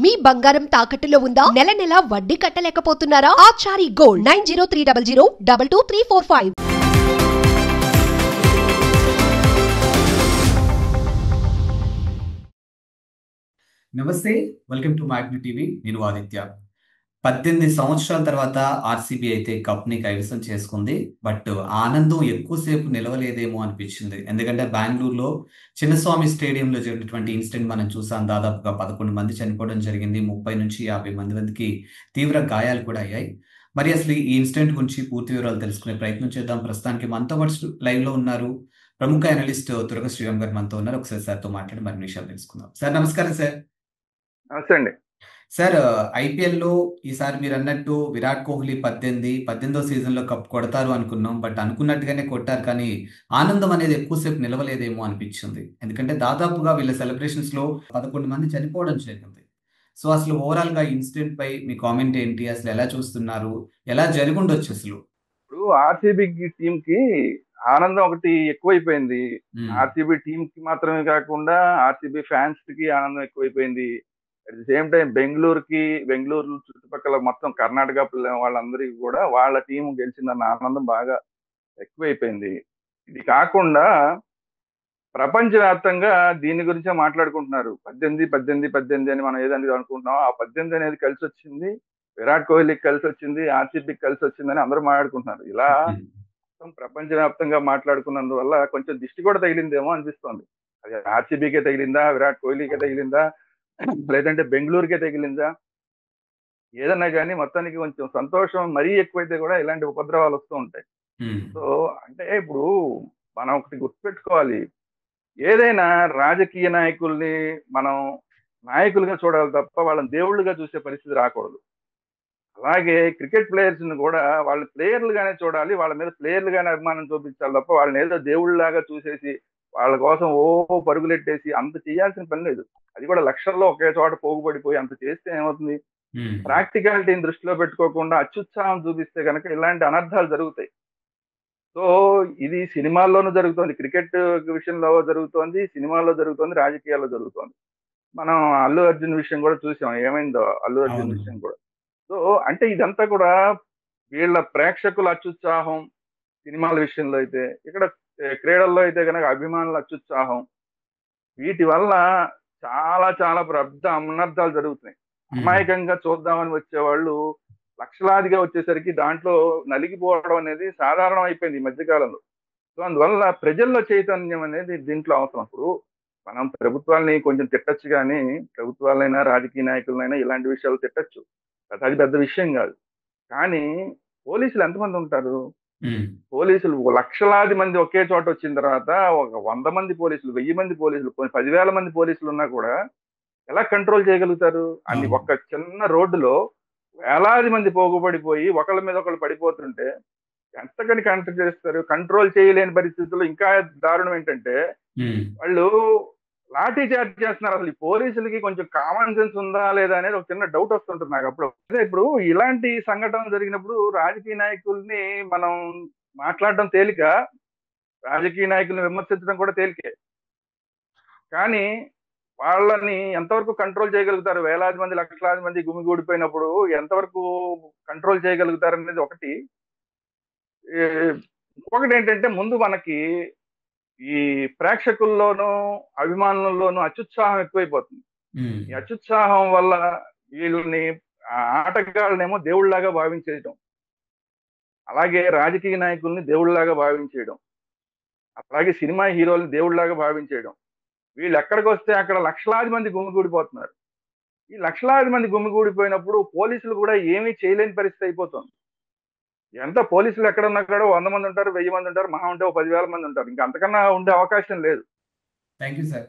మీ బంగారం తాకట్టులో ఉందా? నెల నెల వడ్డీ కట్టలేకపోతున్నారా? ఆచారి గోల్డ్ 9030022345. నమస్తే, వెల్కమ్ టు మ్యాగ్నెట్ టీవీ. నేను ఆదిత్య. 18 సంవత్సరాల తర్వాత ఆర్సీబీ అయితే కప్ని కైవసం చేసుకుంది. బట్ ఆనందం ఎక్కువసేపు నిలవలేదేమో అనిపించింది. ఎందుకంటే బెంగళూరులో చిన్నస్వామి స్టేడియంలో జరిగినటువంటి ఇన్సిడెంట్ మనం చూసాం. దాదాపుగా 11 మంది చనిపోవడం జరిగింది. 30 నుంచి 50 మందికి తీవ్ర గాయాలు కూడా అయ్యాయి. మరి అసలు ఈ ఇన్సిడెంట్ గురించి పూర్తి వివరాలు తెలుసుకునే ప్రయత్నం చేద్దాం. ప్రస్తుతానికి మనతో పాటు లైవ్ లో ఉన్నారు ప్రముఖ అనలిస్ట్ తురగ శ్రీరామ్ గారు మనతో ఉన్నారు. ఒకసారి సార్తో మాట్లాడి మరిన్ని విషయాలు తెలుసుకుందాం. సార్ నమస్కారం. సార్ నమస్తే అండి. సార్, ఐపీఎల్లో ఈసారి మీరు అన్నట్టు విరాట్ కోహ్లీ 18వ సీజన్లో కప్ కొడతారు అనుకున్నాం. బట్ అనుకున్నట్టుగానే కొట్టారు, కానీ ఆనందం అనేది ఎక్కువసేపు నిలవలేదేమో అనిపించింది. ఎందుకంటే దాదాపుగా వీళ్ళ సెలబ్రేషన్స్ లో 11 మంది చనిపోవడం జరిగింది. సో అసలు ఓవరాల్ గా ఇన్సిడెంట్ పై మీ కామెంట్ ఏంటి? అసలు ఎలా చూస్తున్నారు? ఎలా జరిగుండొచ్చు అసలు? ఇప్పుడు ఆర్సీబీ టీం కి ఆనందం ఒకటి ఎక్కువైపోయింది. ఆర్సీబీ టీం కి మాత్రమే కాకుండా ఆర్సీబీ ఫ్యాన్స్ కి ఆనందం ఎక్కువైపోయింది. At the same time Bengaluru చుట్టుపక్కల మొత్తం కర్ణాటక వాళ్ళందరికీ కూడా వాళ్ళ టీం గెలిచిందన్న ఆనందం బాగా ఎక్కువైపోయింది. ఇది కాకుండా ప్రపంచవ్యాప్తంగా దీని గురించే మాట్లాడుకుంటున్నారు. 18 అని మనం ఏదైనా అనుకుంటున్నాం, ఆ 18 అనేది కలిసి వచ్చింది, విరాట్ కోహ్లీకి కలిసి వచ్చింది, ఆర్సీబీకి కలిసి వచ్చిందని అందరూ మాట్లాడుకుంటున్నారు. ఇలా ప్రపంచవ్యాప్తంగా మాట్లాడుకున్నందువల్ల కొంచెం దిష్టి కూడా తగిలిందేమో అనిపిస్తోంది. అది ఆర్సీబీకే తగిలిందా, విరాట్ కోహ్లీకే తగిలిందా, లేదంటే బెంగళూరుకే తగిలిందా, ఏదన్నా కానీ మొత్తానికి కొంచెం సంతోషం మరీ ఎక్కువైతే కూడా ఇలాంటి ఉపద్రవాలు వస్తూ ఉంటాయి. సో అంటే ఇప్పుడు మనం ఒకటి గుర్తుపెట్టుకోవాలి, ఏదైనా రాజకీయ నాయకుల్ని మనం నాయకులుగా చూడాలి తప్ప వాళ్ళని దేవుళ్ళుగా చూసే పరిస్థితి రాకూడదు. అలాగే క్రికెట్ ప్లేయర్స్ ని కూడా వాళ్ళ ప్లేయర్లుగానే చూడాలి, వాళ్ళ మీద ప్లేయర్లుగానే అభిమానం చూపించాలి తప్ప వాళ్ళని ఏదో దేవుళ్ళలాగా చూసేసి వాళ్ళ కోసం పరుగులెట్టేసి అంత చేయాల్సిన పని లేదు. అది కూడా లక్షల్లో ఒకే చోట పోగుపడిపోయి అంత చేస్తే ఏమవుతుంది? ప్రాక్టికాలిటీని దృష్టిలో పెట్టుకోకుండా అత్యుత్సాహం చూపిస్తే కనుక ఇలాంటి అనర్థాలు జరుగుతాయి. సో ఇది సినిమాల్లోనూ జరుగుతోంది, క్రికెట్ విషయంలో జరుగుతోంది, సినిమాల్లో జరుగుతోంది, రాజకీయాల్లో జరుగుతోంది. మనం అల్లు అర్జున్ విషయం కూడా చూసాం, ఏమైందో అల్లు అర్జున్ విషయం కూడా. సో అంటే ఇదంతా కూడా వీళ్ళ ప్రేక్షకుల అత్యుత్సాహం సినిమాల విషయంలో అయితే, ఇక్కడ క్రీడల్లో అయితే కనుక అభిమానుల అత్యుత్సాహం, వీటి వల్ల చాలా చాలా పెద్ద అనర్థాలు జరుగుతున్నాయి. అమాయకంగా చూద్దామని వచ్చేవాళ్ళు లక్షలాదిగా వచ్చేసరికి దాంట్లో నలిగిపోవడం అనేది సాధారణం అయిపోయింది ఈ మధ్యకాలంలో. సో అందువల్ల ప్రజల్లో చైతన్యం అనేది దీంట్లో అవసరం. ఇప్పుడు మనం ప్రభుత్వాలని కొంచెం తిట్టచ్చు, కానీ ప్రభుత్వాలైనా రాజకీయ నాయకులైనా ఇలాంటి విషయాలు తిట్టచ్చు, అది పెద్ద విషయం కాదు. కానీ పోలీసులు ఎంతమంది ఉంటారు? పోలీసులు లక్షలాది మంది ఒకే చోట వచ్చిన తర్వాత ఒక 100 మంది పోలీసులు, 1000 మంది పోలీసులు, 10,000 మంది పోలీసులు ఉన్నా కూడా ఎలా కంట్రోల్ చేయగలుగుతారు? అన్ని ఒక్క చిన్న రోడ్డులో వేలాది మంది పోగుపడిపోయి ఒకళ్ళ మీద ఒకళ్ళు పడిపోతుంటే ఎంతకని కంట్రోల్ చేస్తారు? కంట్రోల్ చేయలేని పరిస్థితుల్లో ఇంకా దారుణం ఏంటంటే వాళ్ళు లాఠీ చార్జ్ చేస్తున్నారు. అసలు ఈ పోలీసులకి కొంచెం కామన్ సెన్స్ ఉందా లేదా అనేది ఒక చిన్న డౌట్ వస్తుంటుంది నాకు అప్పుడు. అదే ఇప్పుడు ఇలాంటి సంఘటనలు జరిగినప్పుడు రాజకీయ నాయకుల్ని మనం మాట్లాడడం తేలిక, రాజకీయ నాయకుల్ని విమర్శించడం కూడా తేలికే, కానీ వాళ్ళని ఎంతవరకు కంట్రోల్ చేయగలుగుతారు? వేలాది మంది లక్షలాది మంది గుమిగూడిపోయినప్పుడు ఎంతవరకు కంట్రోల్ చేయగలుగుతారు అనేది ఒకటి. ఇంకొకటి ఏంటంటే, ముందు మనకి ఈ ప్రేక్షకుల్లోనూ అభిమానుల్లోనూ అత్యుత్సాహం ఎక్కువైపోతుంది. ఈ అత్యుత్సాహం వల్ల వీళ్ళని ఆటగాళ్ళనేమో దేవుళ్లాగా భావించేయడం, అలాగే రాజకీయ నాయకుల్ని దేవుళ్లాగా భావించేయడం, అలాగే సినిమా హీరోల్ని దేవుళ్లాగా భావించేయడం. వీళ్ళు ఎక్కడికి వస్తే అక్కడ లక్షలాది మంది గుమిగూడిపోతున్నారు. ఈ లక్షలాది మంది గుమిగూడిపోయినప్పుడు పోలీసులు కూడా ఏమీ చేయలేని పరిస్థితి అయిపోతుంది. ఎంత పోలీసులు ఎక్కడున్నా కూడా 100 మంది ఉంటారు, 1000 మంది ఉంటారు, మహా ఉంటే 10,000 మంది ఉంటారు, ఇంకా అంతకన్నా ఉండే అవకాశం లేదు. Thank you sir.